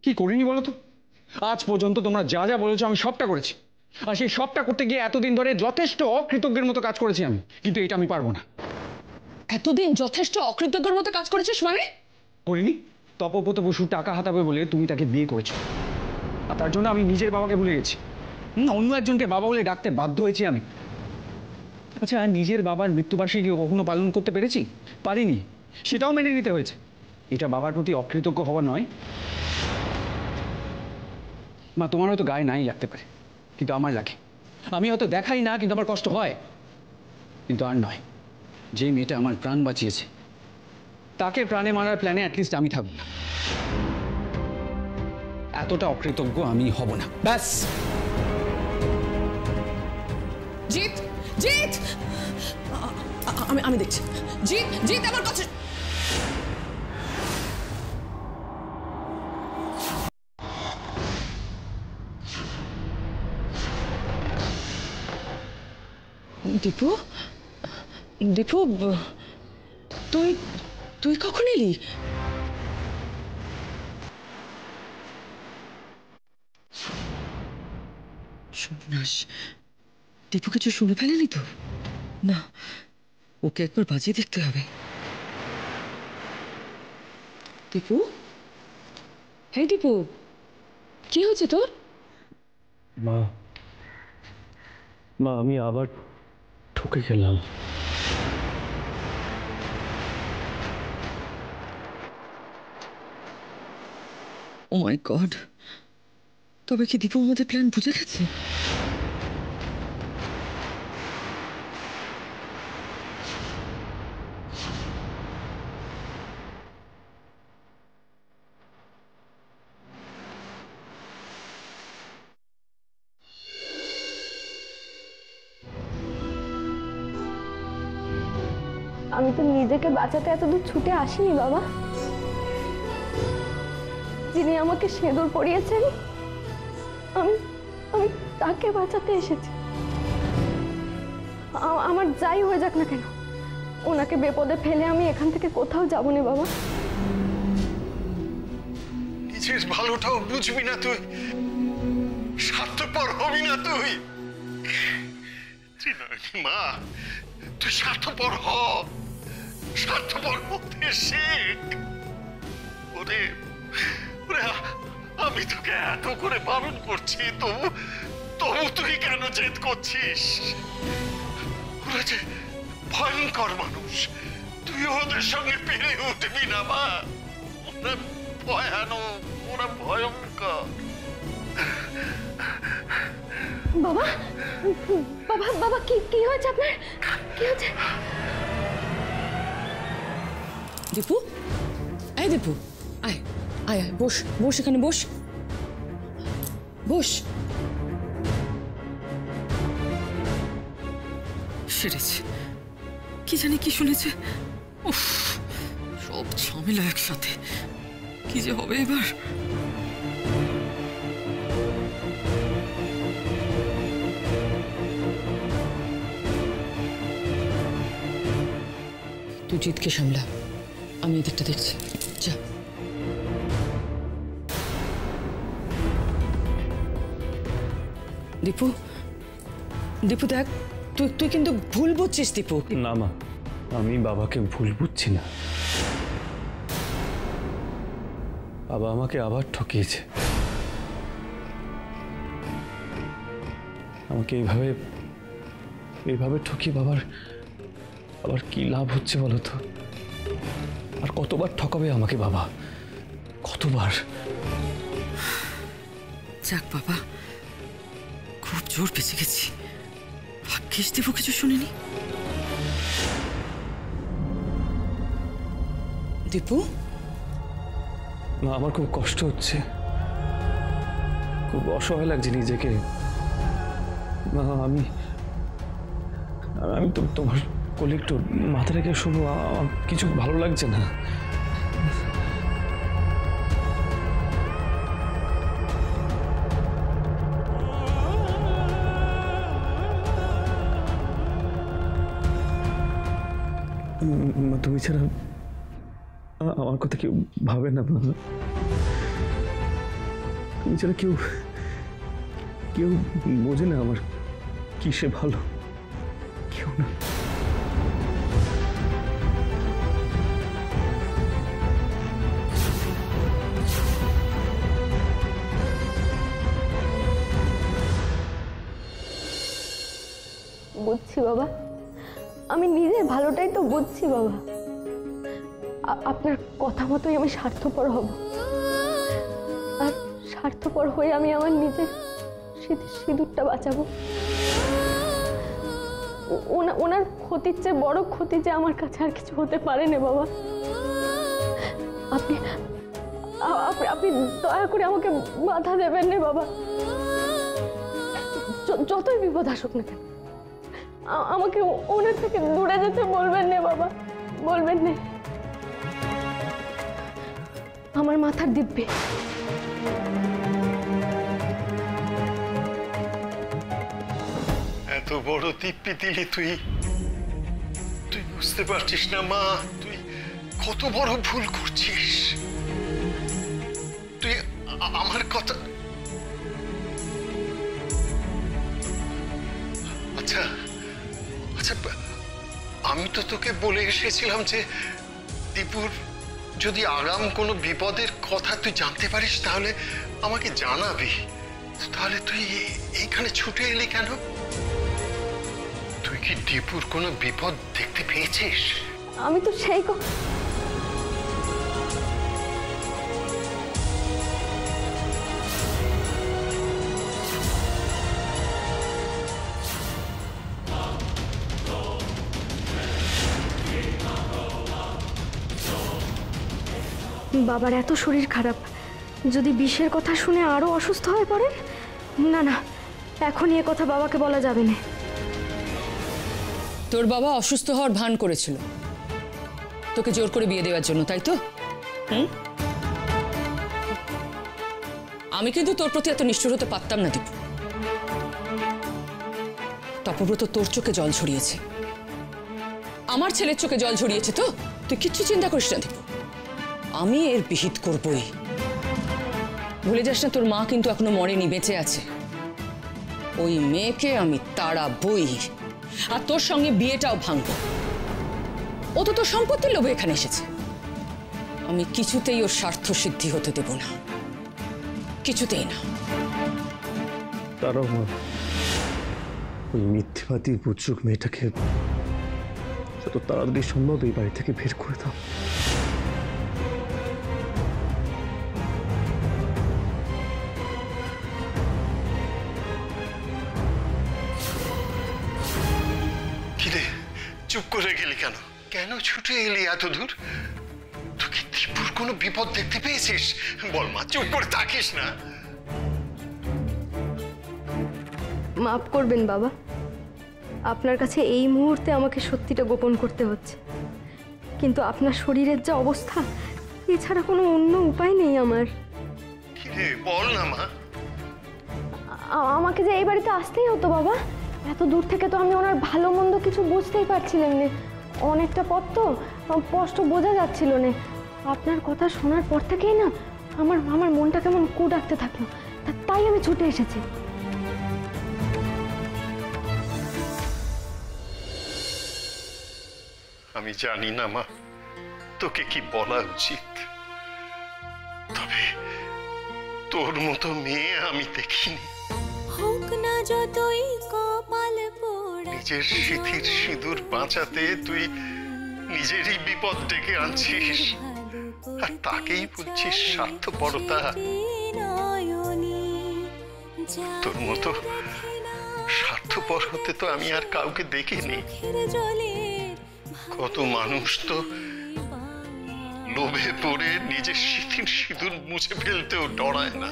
কি করিনি বলো তো? আজ পর্যন্ত তোমরা যা যা বলেছো আমি সবটা করেছি, আর সেই সবটা করতে গিয়ে এতদিন ধরে যথেষ্ট অকৃতজ্ঞের মতো কাজ করেছি আমি, কিন্তু এটা আমি পারবো না। এতদিন যথেষ্ট অকৃতজ্ঞের মতো কাজ করেছিস মানে? করিনি। তপব্রত বসু টাকা হাতাবে বলে তুমি তাকে বিয়ে করেছো, আর তার জন্য আমি নিজের বাবাকে ভুলে গেছি। অন্য একজনকে বাবা বলে ডাকতে বাধ্য হয়েছি আমি। আচ্ছা, নিজের বাবার মৃত্যুবার্ষিকী কখনো পালন করতে পেরেছি? পারিনি, সেটাও মেনে নিতে হয়েছে। এটা বাবার প্রতি অকৃতজ্ঞ হওয়া নয়? মা, তোমার হয়তো গায়ে নাই লাগতে পারে, কিন্তু আমার লাগে। আমি হয়তো দেখাই না, কিন্তু আমার কষ্ট হয়। কিন্তু আর নয়, যে মেয়েটা আমার প্রাণ বাঁচিয়েছে তাকে প্রাণে মারার প্ল্যানে অ্যাটলিস্ট আমি থাকবো না। এতটা অকৃতজ্ঞ আমি হব না, ব্যাস। জিৎ, জিৎ, আমি দেখছি। জিৎ, জিৎ, আমার কাছে। দীপু, দীপু, তুই তুই কখন এলি? সন্ন্যাস, দীপু কিছু শুনে ফেলেনি তো? না, ওকে একবার বাজিয়ে দেখতে হবে। দীপু, হ্যাঁ দীপু, কি হয়েছে তোর? মা, মা, আমি আবার ঠকে গেলাম। ও মাই গড, তবে কি দীপু আমাদের প্ল্যান বুঝে গেছে? আমি তো নিজেকে বাঁচাতে এতদূর ছুটে আসিনি বাবা। যিনি আমাকে সিঁদুর পরিয়েছেন, আমি আমি তাকে বাঁচাতে এসেছি। আমার যাই হয়ে যাক না কেন, ওনাকে বিপদে ফেলে আমি এখান থেকে কোথাও যাব না বাবা। নিজের ভালোটাও বুঝবি না তুই, স্বার্থপর হবি না তুই। মা, তুই স্বার্থপর হ, স্বার্থপর হতে শেখ। ওরে ওরে, আমি তোকে এত করে বারণ করছি, তবু তুই কেন জেদ করছিস? ওরা যে ভয়ঙ্কর মানুষ, তুই ওদের সঙ্গে পেরে উঠবি না মা। ওরা ভয়ানক, ওরা ভয়ঙ্কর। বাবা, বাবা, বাবা, কি হয়েছে আপনার? কি হয়েছে? দীপু, আয় দীপু, আয় আয় আয়, বস বস, এখানে বস, বস। সেরেছে, কি জানি কি শুনেছে। উফ, সব ঝামেলা একসাথে, কি যে হবে এবার। তুই জিতকে সামলা, আমি এদিকটা দেখছি, যা। দীপু, দীপু দেখ, তুই কিন্তু ভুল বুঝছিস দীপু। না মা, আমি বাবাকে ভুল বুঝছি না। বাবা আমাকে আবার ঠকিয়েছে। আমাকে এইভাবে ঠকিয়ে বাবার আবার কি লাভ হচ্ছে বলো তো? আর কতবার ঠকাবে আমাকে বাবা, কতবার? যাক বাবা, খুব জোর বেঁচে গেছি। ভাগ্যিস দীপু কিছু শুনিনি। দীপু, মা, আমার খুব কষ্ট হচ্ছে, খুব অসহায় লাগছে নিজেকে। মা, আমি তো তোমার কোলে একটু মাথা রেখে শুনো, আমার কিছু ভালো লাগছে না। তুমি ছাড়া আমার কথা কেউ ভাবে না। তুমি ছাড়া কেউ কেউ বোঝে না আমার কিসে ভালো, কেউ না। বুঝছি বাবা, আমি নিজের ভালোটাই তো বুঝছি বাবা। আপনার কথা মতোই আমি স্বার্থপর হব, আর স্বার্থপর হয়ে আমি আমার নিজের সিঁদুরটা বাঁচাবো। ওনার ক্ষতির চেয়ে বড় ক্ষতি যে আমার কাছে আর কিছু হতে পারে না বাবা। আপনি আপনি দয়া করে আমাকে বাধা দেবেন না বাবা। যতই বিপদ আসুক না কেন, আমাকে ওনার থেকে দূরে যেতে বলবেন না বাবা, বলবেন না। আমার মাথার দিব্যে এত বড় দিব্যি দিলি তুই, তুই বুঝতে পারছিস না মা, তুই কত বড় ভুল করছিস। তুই আমার কথা, আচ্ছা আচ্ছা, আমি তো তোকে বলে এসেছিলাম যে দীপুর যদি আগাম কোনো বিপদের কথা তুই জানতে পারিস তাহলে আমাকে জানাবি। তাহলে তুই এইখানে ছুটে এলি কেন? তুই কি দীপুর কোনো বিপদ দেখতে পেয়েছিস? আমি তো সেই বাবার এত শরীর খারাপ, যদি বিষের কথা শুনে আরো অসুস্থ হয়ে পড়েন, না না, এখনই এ কথা বাবাকে বলা যাবে না। তোর বাবা অসুস্থ হওয়ার ভান করেছিল তোকে জোর করে বিয়ে দেওয়ার জন্য, তাই তো? আমি কিন্তু তোর প্রতি এত নিষ্ঠুর হতে পারতাম না দীপু। তপব্রত তোর চোখে জল ঝরিয়েছে, আমার ছেলের চোখে জল ঝরিয়েছে, তো তুই কিচ্ছু চিন্তা করিস না দীপু, আমি এর বিহিত করবই। ভুলে যাস না তোর মা কিন্তু এখনো মরেনি, বেঁচে আছে। ওই মেয়েকে আমি তাড়াবই, আর তোর সঙ্গে বিয়েটাও ভাঙব। ও তো তোর সম্পত্তির লোভে এখানে এসেছে, আমি কিছুতেই ওর স্বার্থ সিদ্ধি হতে দেব না, কিছুতেই না। তারাও ওই মিথ্যাবাদী বুঝুক মেয়েটাকে যত তাড়াতাড়ি সম্ভব এই বাড়ি থেকে বের করে দাও। চুপ করে গেলি কেন? কেন ছুটে এলি এত দূর? তুই কি দীপুর কোনো বিপদ দেখতে পেয়েছিস? বল মা, চুপ করে থাকিস না। মাফ করবেন বাবা, আপনার কাছে এই মুহূর্তে আমাকে সত্যিটা গোপন করতে হচ্ছে, কিন্তু আপনার শরীরের যা অবস্থা, এছাড়া কোনো অন্য উপায় নেই আমার। কি রে, বল না মা। আমাকে যে এই বাড়িতে আসতেই হতো বাবা, এত দূর থেকে তো আমি ওনার ভালো মন্দ কিছু বুঝতেই পারছিলাম না, অনেকটা পথ তো স্পষ্ট বোঝা যাচ্ছিল না। আপনার কথা শোনার পর থেকেই না আমার মনটা কেমন কু ডাকতে থাকলো, তাই আমি ছুটে এসেছি। আমি জানি না মা তোকে কি বলা উচিত, তবে তোর মতো মেয়ে আমি দেখিনি। নিজের সিঁথির সিঁদুর বাঁচাতে তুই নিজেরই বিপদ ডেকে আনছিস, আর তাকেই বলছিস স্বার্থপরতা। তোর মতো স্বার্থপর হতে তো আমি আর কাউকে দেখিনি। কত মানুষ তো লোভে পড়ে নিজের সিঁথির সিঁদুর মুছে ফেলতেও ডরায় না,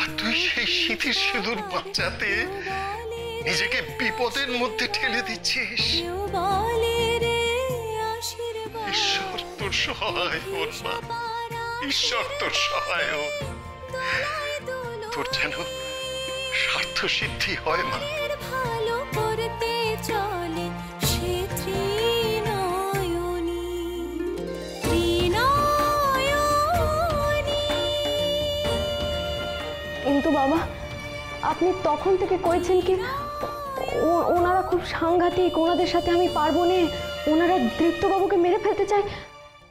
আর তুই সেই সিঁথির সিঁদুর বাঁচাতে নিজেকে বিপদের মধ্যে ঠেলে দিচ্ছিস। ঈশ্বর তোর সহায় হোন মা, ঈশ্বর তোর সহায় হোন। তোর যেন স্বার্থ সিদ্ধি হয় মা। কিন্তু বাবা, আপনি তখন থেকে কইছেন কি ওনারা খুব সাংঘাতিক, ওনাদের সাথে আমি পারবো না, ওনারা দীপ্তবাবুকে মেরে ফেলতে চায়।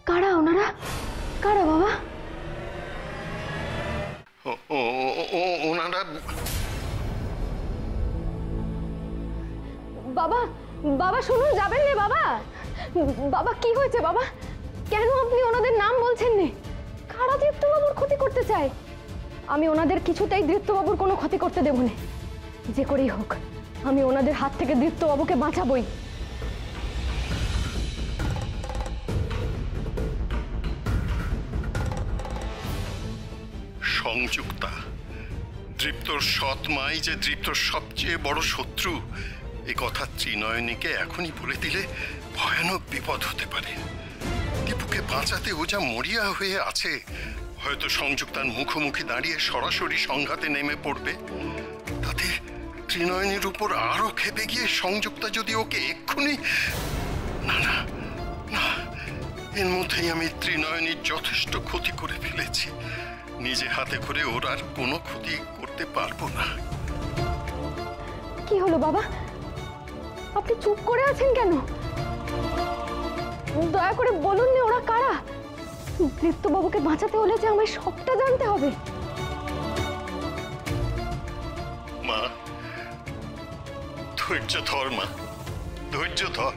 কারা ওনারা? কারা বাবা? ওনারা বাবা, বাবা শুনুন, যাবেন না বাবা। বাবা কি হয়েছে বাবা? কেন আপনি ওনাদের নাম বলছেন না? কারা দীপ্তবাবুর ক্ষতি করতে চায়? আমি ওনাদের কিছুতেই দীপ্তবাবুর কোনো ক্ষতি করতে দেব না। যে করেই হোক আমি ওনাদের হাত থেকে দীপ্তবাবুকে বাঁচাবই। সংযুক্তা, দীপ্তর সৎ মাই যে দীপ্তর সবচেয়ে বড় শত্রু, এ কথা ত্রিনয়নীকে এখনই বলে দিলে ভয়ানক বিপদ হতে পারে। দীপুকে বাঁচাতে ও যা মরিয়া হয়ে আছে, হয়তো সংযুক্তার মুখোমুখি দাঁড়িয়ে সরাসরি সংঘাতে নেমে পড়বে। তাতে ত্রিনয়নীর উপর আরো খেপে গিয়ে সংযুক্তা যদি ওকে এক্ষুনি... না না না, এর মধ্যেই আমি ত্রিনয়নীর যথেষ্ট ক্ষতি করে ফেলেছি। নিজে হাতে করে ওর আর কোনো ক্ষতি করতে পারবো না। কি হলো বাবা, আপনি চুপ করে আছেন কেন? দয়া করে বলুন না ওরা কারা। দীপ্তবাবুকে বাঁচাতে হলে যে আমায় সবটা জানতে হবে। মা, ধৈর্য ধর মা, ধৈর্য ধর,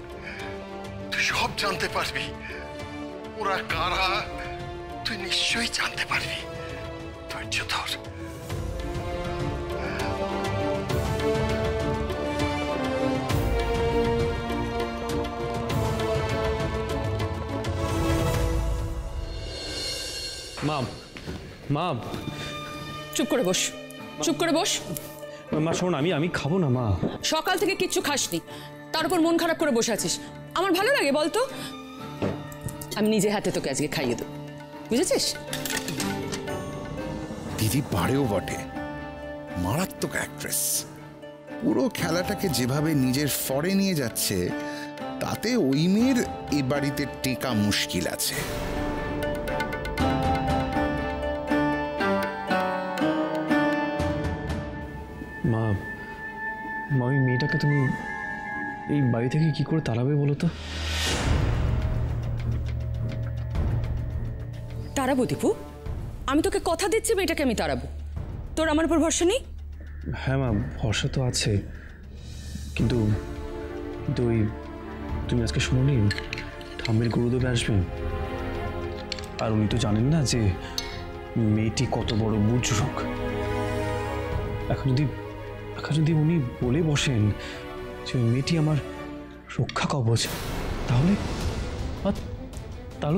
তুই সব জানতে পারবি। ওরা কারা তুই নিশ্চয়ই জানতে পারবি। ধৈর্য ধর। মা, মা, চুপ করে বস, চুপ করে বস। মা শোন, আমি খাবো না মা। সকাল থেকে কিচ্ছু খাসনি, তার উপর মন খারাপ করে বসে আছিস। আমার ভালো লাগে বলতো? আমি নিজে হাতে তোকে আজকে খাইয়ে দেবো, বুঝেছিস? দিদি পারেও বটে, মারাত্মক অ্যাক্ট্রেস। পুরো খেলাটাকে যেভাবে নিজের ফরে নিয়ে যাচ্ছে, তাতে ওই মেয়ের এ বাড়িতে টেকা মুশকিল আছে। মা, ওই মেয়েটাকে তুমি এই বাড়ি থেকে কি করে তাড়াবে বলো তো? তাড়াবো দীপু, আমি তোকে কথা দিচ্ছি মেয়েটাকে আমি তাড়াবো। তোর আমার উপর ভরসা নেই? হ্যাঁ মা, ভরসা তো আছে, কিন্তু ওই তুমি আজকে শোনোনি ঠাম্মির গুরুদেব আসবেন, আর উনি তো জানেন না যে মেয়েটি কত বড় বুজরুক। এখন যদি উনি বলে বসেন যে ওই মেয়েটি আমার রক্ষা কবচ, তাহলে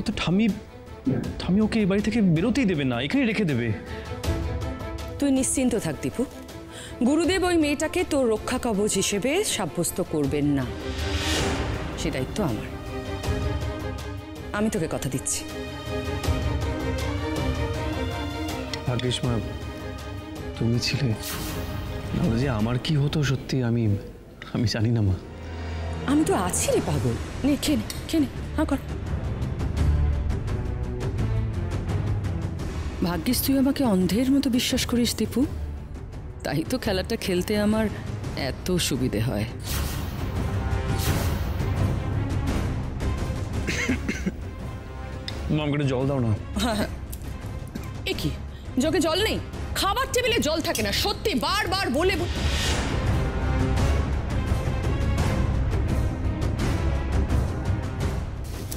তো ঠাম্মি ওকে এই বাড়ি থেকে বেরোতেই দেবে না, এখানে রেখে দেবে। তুই নিশ্চিন্ত থাক দীপু, গুরুদেব ওই মেয়েটাকে তোর রক্ষা কবচ হিসেবে সাব্যস্ত করবেন না, সে দায়িত্ব আমার। আমি তোকে কথা দিচ্ছি। ভাগ্যিস মা তুমি ছিলে, নাহলে যে আমার কি হতো সত্যি আমি জানি না মা। আমি তো আছি রে পাগল, নে খেয়ে নে, হ্যাঁ কর। ভাগ্যিস তুই আমাকে অন্ধের মতো বিশ্বাস করিস দীপু, তাই তো খেলাটা খেলতে আমার এত সুবিধে হয়। আমাকে জল দাও না। এ কি, জগে জল নেই? খাবার টেবিলে জল থাকে না, সত্যি বারবার বলে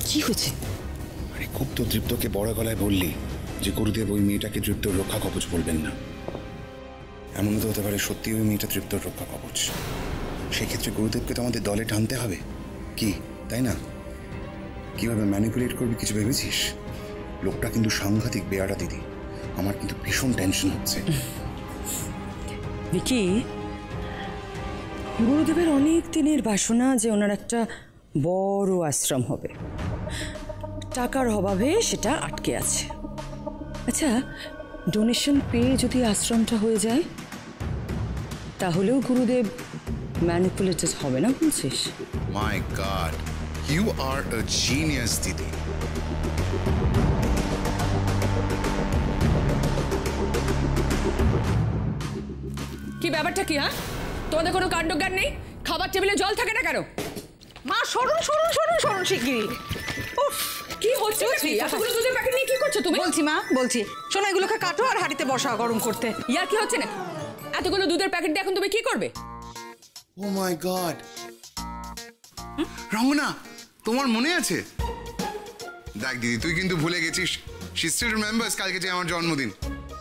কি হয়েছে? আরে খুব তো দীপ্তকে বড় গলায় বললি যে গুরুদেব ওই মেয়েটাকে দীপ্তর রক্ষা কবচ বলবেন না। এমন তো হতে পারে সত্যি ওই মেয়েটা দীপ্তর রক্ষা কবচ। সেক্ষেত্রে গুরুদেবকে তো আমাদের দলে টানতে হবে, কি তাই না? কিভাবে ম্যানিপুলেট করবি কিছু ভেবেছিস? লোকটা কিন্তু সাংঘাতিক বেয়ারা দিদি, আমার কিন্তু ভীষণ টেনশন হচ্ছে। ভিকি, গুরুদেবের অনেক দিনের বাসনা যে ওনার একটা বড় আশ্রম হবে, টাকার অভাবে সেটা আটকে আছে। আচ্ছা, ডোনেশন পেয়ে যদি আশ্রমটা হয়ে যায়, তাহলেও গুরুদেব ম্যানিপুলেটেড হবে না, বলছিস? My god, you are a genius দিদি। কি ব্যাপারটা কি? হ্যাঁ, তোমাদের কোনো কাণ্ডজ্ঞান নেই? খাবার টেবিলে জল থাকে না কেন? মা সরুন সরুন সরুন সরুন শিগগিরই। উফ, কি হচ্ছে কি? এতগুলো দুধের প্যাকেট নিয়ে কি করছো তুমি? বলছি মা বলছি, শোনো এগুলোকে কাটো আর হাঁড়িতে বসাও গরম করতে। ইয়ার কি হচ্ছে না? এতগুলো দুধের প্যাকেট দিয়ে এখন তুমি কি করবে? ও মাই গড, রঙ্গনা তোমার মনে আছে? দেখ দিদি, তুই কিন্তু ভুলে গেছিস, শি স্টিল রিমেম্বার্স কালকে যে আমার জন্মদিন।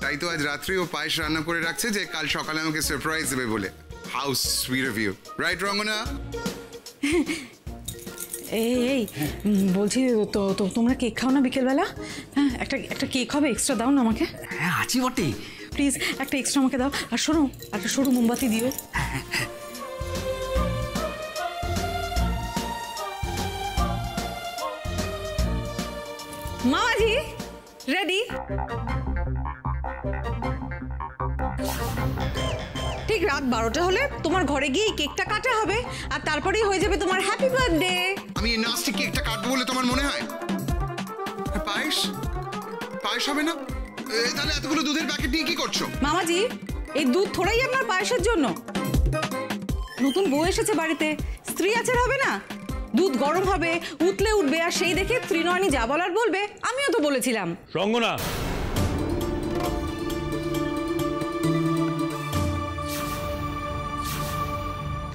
তাই তো আজ রাত্রি ও পায়েস রান্না করে রাখছে যে কাল সকালে আমাকে সারপ্রাইজ দেবে বলে। How sweet of you, right Rangana? এই এই বলছি তো তো তোমরা কেক খাও না বিকেলবেলা? হ্যাঁ, একটা একটা কেক হবে, এক্সট্রা দাও না আমাকে। হ্যাঁ আছি বটে। প্লিজ একটা এক্সট্রা আমাকে দাও। আর শোনো, একটা সরু মোমবাতি দিও। মামাজি রেডি? ঠিক রাত 12টা হলে তোমার ঘরে গিয়ে এই কেকটা কাটা হবে আর তারপরেই হয়ে যাবে তোমার হ্যাপি বার্থডে। আমি এই নাস্তি কেকটা কাটবো বলে তোমার মনে হয়? আর পায়েস পায়েস হবে না? তাহলে এতগুলো দুধের প্যাকেট নিয়ে কি করছো? মামাজি, এই দুধ থোড়াই আপনার পায়েসের জন্য। নতুন বউ এসেছে বাড়িতে, স্ত্রী আচার হবে না? দুধ গরম হবে, উতলে উঠবে, আর সেই দেখে ত্রিনয়নী যা বলার বলবে। আমিও তো বলেছিলাম। রঙ্গনা,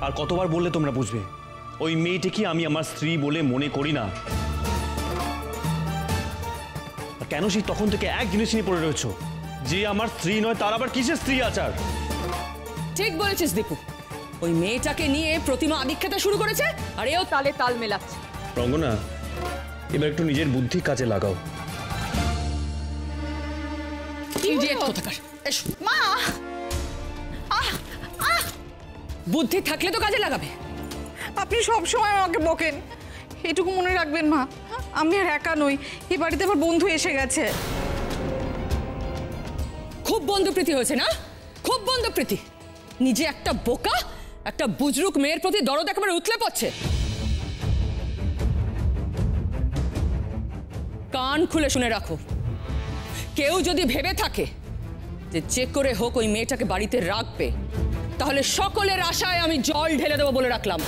আর কতবার বললে তোমরা বুঝবে? ওই মেয়েটিকে আমি আমার স্ত্রী বলে মনে করি না। আর কেন সেই তখন থেকে এক জিনিস নিয়ে পড়ে রয়েছো, যে আমার স্ত্রী নয় তার আবার কিসের স্ত্রী আচার? ঠিক বলেছিস দীপু, ওই মেয়েটাকে নিয়ে প্রতিমা আদিক্ষেতা শুরু করেছে আর এও তালে তাল মেলাচ্ছে। রঙ্গনা, এবার একটু নিজের বুদ্ধি কাজে লাগাও। ইডিয়েট কোথাকার। এসো মা। বুদ্ধি থাকলে তো কাজে লাগাবে। আপনি সব সময় আমাকে বকেন, এটুকু মনে রাখবেন মা। আমি আর একা নই, এই বাড়িতে আমার বন্ধু এসে গেছে। খুব বন্ধুপ্রীতি হয়েছে না? খুব বন্ধুপ্রীতি। নিজে একটা বোকা, একটা বুজরুক মেয়ের প্রতি দরদ একেবারে উতলে পড়ছে। কান খুলে শুনে রাখো, কেউ যদি ভেবে থাকে যে যে করে হোক ওই মেয়েটাকে বাড়িতে রাখবে, তাহলে সকলের আশায় আমি জল ঢেলে দেবো বলে রাখলাম।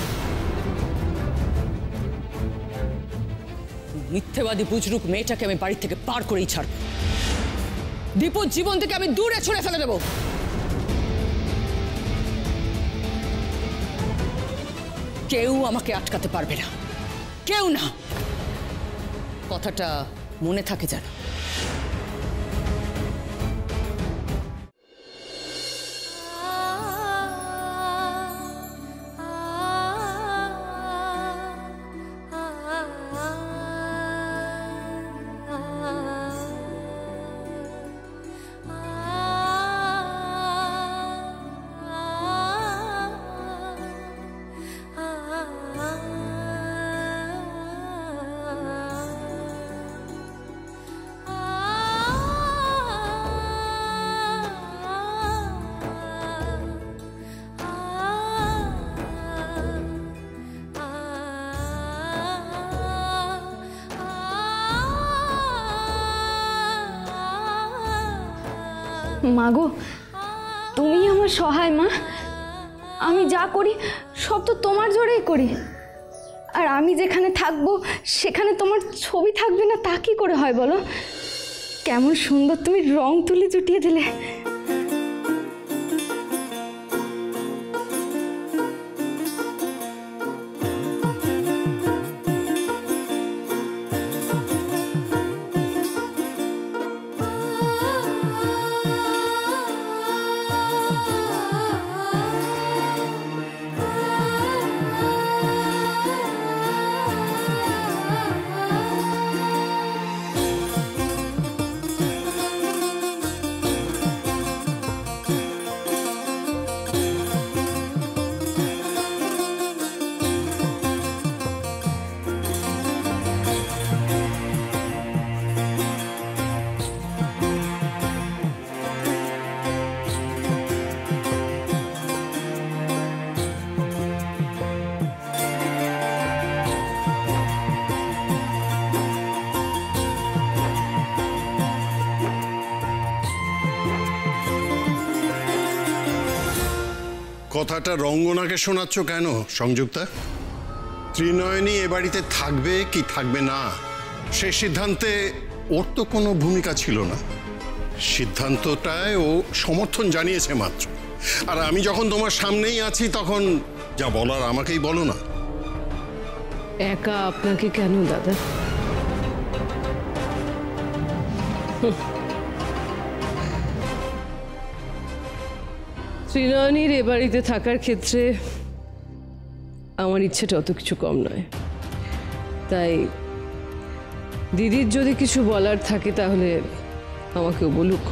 মিথ্যেবাদী বুজরুক মেয়েটাকে আমি বাড়ি থেকে পার করেই ছাড়ব। দীপুর জীবন থেকে আমি দূরে ছুঁড়ে ফেলে দেব। কেউ আমাকে আটকাতে পারবে না, কেউ না। কথাটা মনে থাকে যেন। মাগো, তুমি আমার সহায় মা। আমি যা করি সব তো তোমার জোরেই করি। আর আমি যেখানে থাকবো সেখানে তোমার ছবি থাকবে না তা কি করে হয় বলো? কেমন সুন্দর তুমি রং তুলি জুটিয়ে দিলে। কথাটা রঙ্গনাকে শোনাচ্ছ কেন সংযুক্তা? ত্রিনয়নী এ বাড়িতে থাকবে কি থাকবে না সে সিদ্ধান্তে ওর তো কোনো ভূমিকা ছিল না। সিদ্ধান্তটায় ও সমর্থন জানিয়েছে মাত্র। আর আমি যখন তোমার সামনেই আছি তখন যা বলার আমাকেই বলো না। একা আপনাকে কেন দাদা? ত্রিনয়নীর এ বাড়িতে থাকার ক্ষেত্রে আমার ইচ্ছেটা অত কিছু কম নয়। তাই দিদির যদি কিছু বলার থাকে তাহলে আমাকেও বলুক।